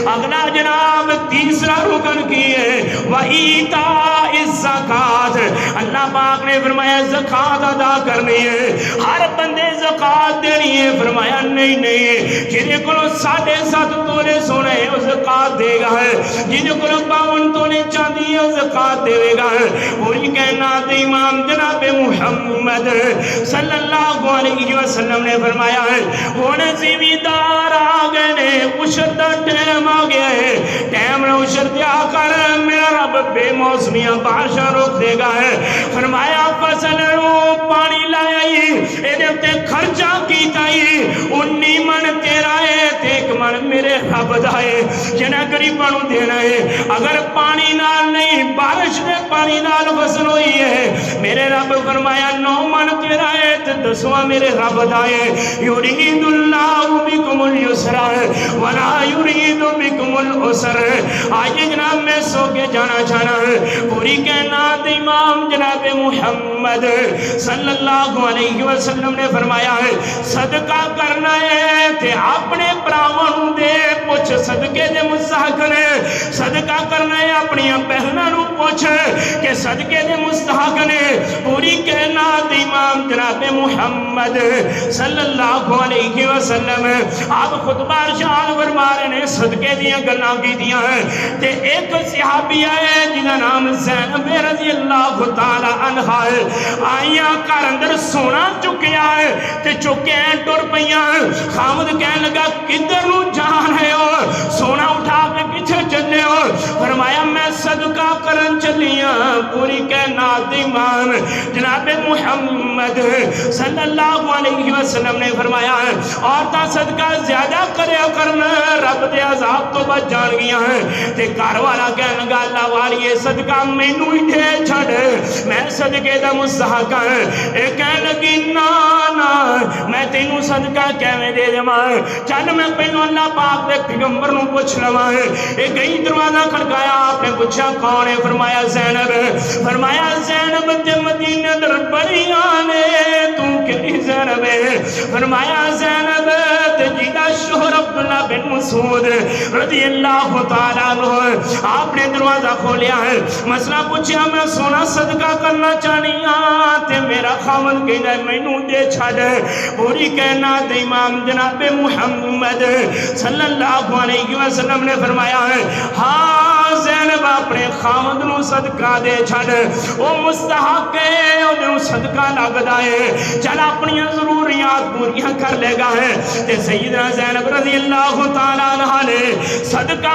اگلا جناب تیسرا رکن کی ہے وَإِيتَاءِ الزَّكَاةِ اللہ پاک نے فرمایا زکات ادا کرنی ہے ہر بندے زکات دینی ہے فرمایا نہیں نہیں جنہیں کو 7.5 تولے سونا ہے وہ زکات دے گا ہے جنہیں کو 52 تولے چاندی ہے وہ زکات دے گا ہے پوری کائنات امام جناب محمد صلی اللہ علیہ وسلم نے فرمایا ہے ہونے زمیندار آگئے نے عشر دا ٹیم آگیا ہے ٹیم نے عشر دیا کر میرا رب بے موسمیاں بارشاں روک دے گا ہے فرمایا فصل رو پانی لائے ایدے تے خرچہ کیتا ہی 19 من تیرا ہے ایک من میرے رب دائے جنہ گریبانوں دینا ہے اگر پانی نال نہیں بارش میں پانی نال فصل ہوئی ہے میرے رب فرمایا 9 من تیرا ہے 10واں میرے رب دائے یرید اللہ بکم اليسر ولا یرید بکم العسر آئیے جناب میں سو کے جانا چاہنا پوری کائنات امام جناب محمد صلی اللہ علیہ وسلم نے فرمایا ہے صدقہ کرنا ہے تے اپنے براہوں دے پوچھ صدقے دے مستحق نے صدقہ کرنا ہے اپنی بہنوں نو پوچھ کہ صدقے دے مستحق نے پوری کائنات امام جناب محمد صلی اللہ علیہ وسلم آپ خطبہ ارشاد فرما رہے ہیں صدقے دیاں گلاں کی دیاں ہیں تے ایک صحابی ہے جنہاں نام زینب رضی اللہ تعالی عنہا ہے آئیاں کار اندر سونا چکیا ہے تے چکے ہیں ٹر پیاں خامد کہنے لگا کدھر نو جان ہے ہو سونا اٹھا کے پیچھے چلے ہو فرمایا میں صدقہ کرن چلیاں پوری کائنات امام جناب محمد صلی اللہ علیہ وسلم نے فرمایا ہے عورتاں صدقہ زیادہ کرے کرنا رب دے عذاب تو بچ جان گیا ہیں تے گھر والا کہنے لگا اللہ والی صدقہ مینوں ہی دے چھڑ میں صدقے دا مستحق ہوں اے کہنے لگی نا نا میں تینوں صدقہ کیویں دے دیواں چل میں پہلو اللہ پاک دے پیغمبر نو پوچھ لواں اے گئی دروازہ کھڑکایا آپ نے پوچھا کون ہے فرمایا زینب تے مدینے اندر بڑی آنے تو کہی زینب ہے فرمایا زینب تے جیدہ شوہر عبداللہ بن مسعود رضی اللہ تعالیٰ عنہ آپ نے دروازہ کھولیا ہے مسئلہ پوچھا میں سونا صدقہ کرنا چاہنی تے میرا خامن کہنا ہے مینوں دے چھڑ پوری کائنات امام جناب محمد صلی اللہ علیہ وسلم نے فرمایا ہے ہاں زینب اپنے خامد نو صدقہ دے چھڑ وہ مستحق ہے انہوں صدقہ لگدا ہے چل اپنی ضروریات پوریاں کر لے گا ہے تے سیدنا زینب رضی اللہ تعالیٰ عنہ نے صدقہ